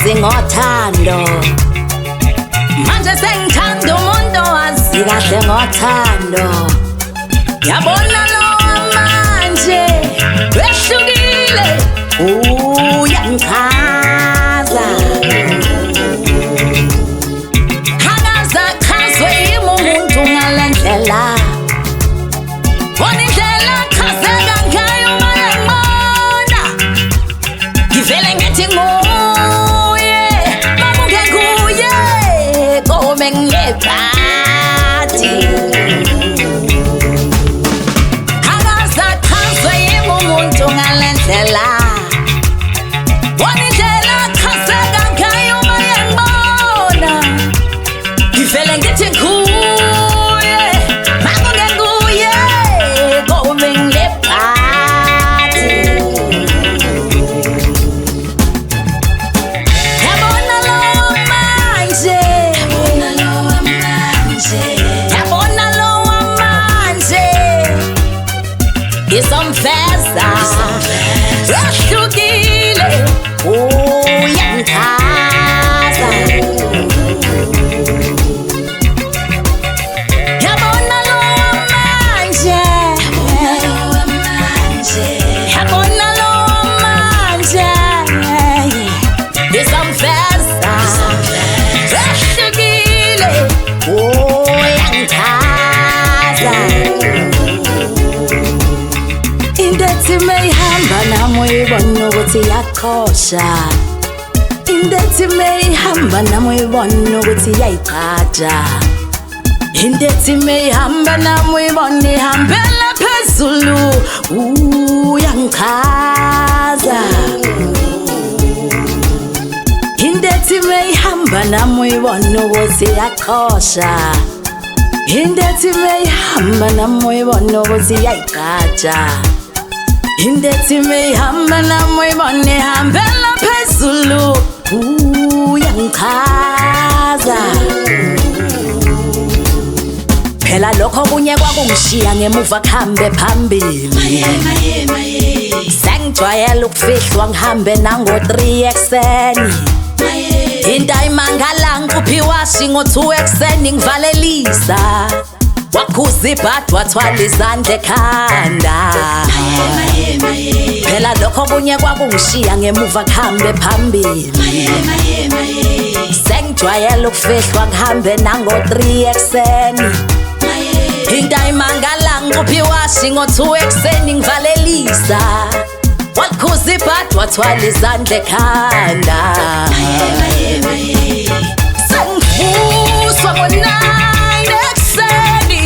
wazi ngothando manje sengithanda umuntu wazi kahle ngothando yabona lo manje wehlukile uyangichaza akazachazwe yimi umuntu ngalendlela bona indlela chazeka ngayo mayengibona ngivele ngithi nguye mabuke kuye kome ngebhadi akazachazwe yimi umuntu ngalendlela bona indlela chazeka ngayo mayengibona ngivele ngithi nguye mabuke kuye kome ngebhadi yabona lo manje yabona lo manje izomfeza wehlukile uyangichaza yabona lo manje yabona lo manje izomfeza wehlukile uyangichaza indethi meyihamba nami uyibona ukuthi iyakosha indethi meyihamba nami uyibona ukuthi iyayigqaja indethi meyihamba nami uyibona ihambela phezulu uyangichaza indethi meyihamba nami uyibona ukuthi iyakosha indethi meyihamba nami uyibona ukuthi iyayigqaja indethi meyihamba nami uyibona ihambela phezulu uyangichaza phela lokho kunye kwakungishiya ngemuva kuhambe phambili sengijwayele ukufihlwa ngihambe nango-3 ekuseni into ayimangala ngiquphiwa shi ngo-2 ekuseni ngivalelisa wakhuza ibhadi wathwala izandla ekhanda phela lokho kunye kwakungishiya ngemuva kuhambe phambili sengijwayele ukufihlwa ngihambe nango-3 ekuseni into ayimangala ngiquphiwa shi ngo-2 ekuseni ngivalelisa wakhuza ibhadi wathwala izandla ekhanda sengivuswa ngo-9 ekuseni